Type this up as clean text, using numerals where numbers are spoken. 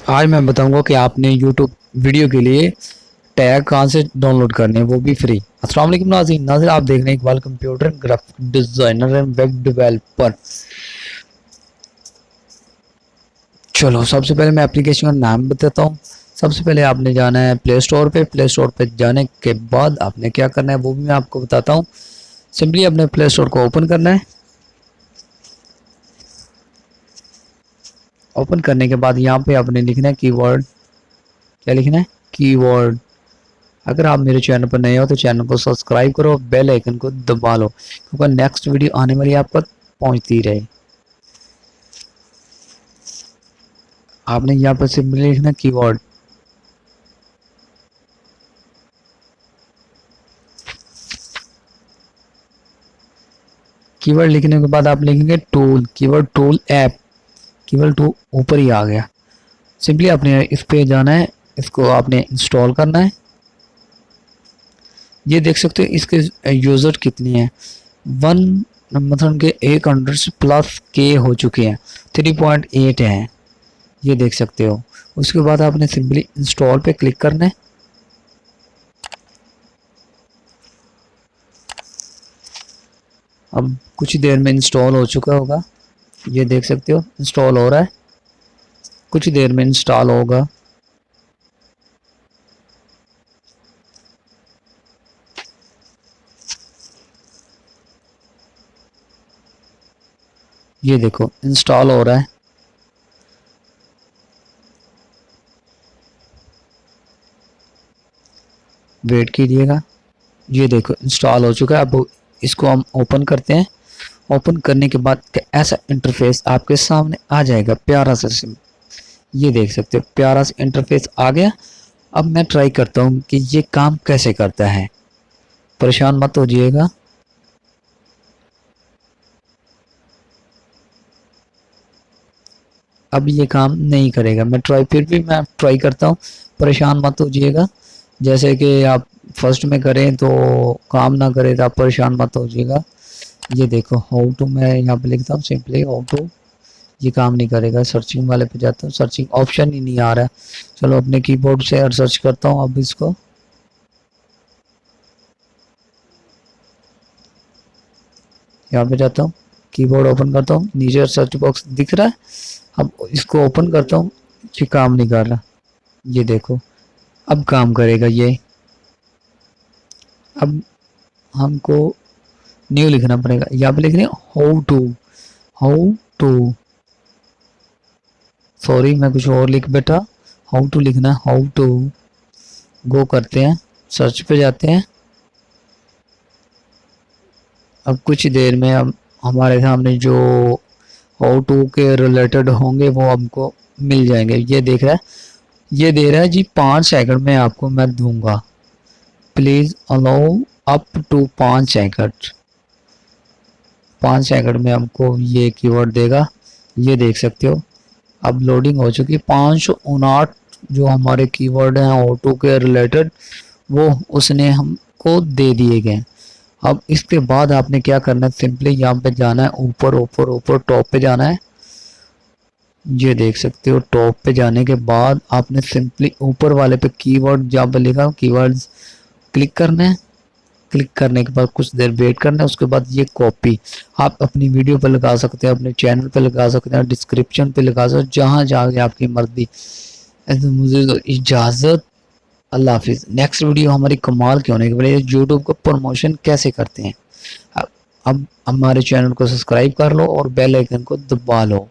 आज मैं बताऊंगा कि आपने YouTube वीडियो के लिए टैग कहाँ से डाउनलोड करने हैं, वो भी फ्री। अस्सलाम वालेकुम नाज़रीन, आप देख रहे हैं Iqbal computer graphic designer and web developer. चलो सबसे पहले मैं एप्लीकेशन का नाम बताता हूँ। सबसे पहले आपने जाना है प्ले स्टोर पे। प्ले स्टोर पे जाने के बाद आपने क्या करना है वो भी मैं आपको बताता हूँ। सिंपली अपने प्ले स्टोर को ओपन करना है। ओपन करने के बाद यहाँ पे आपने लिखना है कीवर्ड। क्या लिखना है? कीवर्ड। अगर आप मेरे चैनल पर नए हो तो चैनल को सब्सक्राइब करो, बेल आइकन को दबा लो क्योंकि नेक्स्ट वीडियो आने वाली आप तक पहुंचती रहे। आपने यहाँ पर सिंपली लिखना कीवर्ड। कीवर्ड लिखने के बाद आप लिखेंगे tool. Keyword tool app. Keyword tool ऊपर ही आ गया। सिंपली आपने इस पे जाना है, इसको आपने इंस्टॉल करना है। ये देख सकते हो इसके यूजर कितनी है। वन मतलब के 100 प्लस के हो चुके हैं, 3.8 हैं, ये देख सकते हो। उसके बाद आपने सिंपली इंस्टॉल पे क्लिक करना है। अब कुछ देर में इंस्टॉल हो चुका होगा, ये देख सकते हो इंस्टॉल हो रहा है। कुछ देर में इंस्टॉल होगा। ये देखो इंस्टॉल हो रहा है। वेट कीजिएगा। ये देखो इंस्टॉल हो चुका है। अब इसको हम ओपन करते हैं। ओपन करने के बाद ऐसा इंटरफेस आपके सामने आ जाएगा, प्यारा सा सिम। ये देख सकते हो प्यारा सा इंटरफेस आ गया। अब मैं ट्राई करता हूँ कि ये काम कैसे करता है। परेशान मत होइएगा। अब ये काम नहीं करेगा। फिर भी मैं ट्राई करता हूँ, परेशान मत होइएगा। जैसे कि आप फर्स्ट में करें तो काम ना करे तो आप परेशान मत होइएगा। ये देखो हाउ टू, मैं यहाँ पे लिखता हूँ सिंपली हाउ टू। ये काम नहीं करेगा। सर्चिंग वाले पे जाता हूँ, सर्चिंग ऑप्शन ही नहीं आ रहा है। चलो अपने कीबोर्ड से सर्च करता हूँ अब इसको। यहाँ पे जाता हूँ, कीबोर्ड ओपन करता हूँ, नीचे सर्च बॉक्स दिख रहा है। अब इसको ओपन करता हूँ, ये काम नहीं कर रहा। ये देखो अब काम करेगा ये। अब हमको न्यू लिखना पड़ेगा। यहाँ पे लिखने how to. How to, sorry मैं कुछ और लिख बैठा। हाउ टू लिखना है, हाउ टू। गो करते हैं, सर्च पे जाते हैं। अब कुछ देर में अब हमारे सामने जो हाउ टू के रिलेटेड होंगे वो हमको मिल जाएंगे। ये देख रहा है, ये दे रहा है जी 5 सेकंड में आपको मैं दूंगा। Please allow up to 5 second. 5 second में हमको ये कीवर्ड देगा। ये देख सकते हो अब लोडिंग हो चुकी। 559 जो हमारे कीवर्ड हैं ऑटो के रिलेटेड वो उसने हमको दे दिए गए। अब इसके बाद आपने क्या करना है, सिंपली यहाँ पे जाना है, ऊपर ऊपर ऊपर टॉप पे जाना है। ये देख सकते हो टॉप पे जाने के बाद आपने सिंपली ऊपर वाले पे कीवर्ड जहाँ पे लिखा कीवर्ड्स क्लिक करना है। क्लिक करने के बाद कुछ देर वेट करना है। उसके बाद ये कॉपी आप अपनी वीडियो पर लगा सकते हैं, अपने चैनल पे लगा सकते हैं, डिस्क्रिप्शन पे लगा सकते हैं, जहाँ जाके आपकी मर्जी। मुझे तो इजाज़त। अल्लाह हाफिज़। नेक्स्ट वीडियो हमारी कमाल के होने के बाद यूट्यूब को प्रमोशन कैसे करते हैं। अब हमारे चैनल को सब्सक्राइब कर लो और बेल आइकन को दबा लो।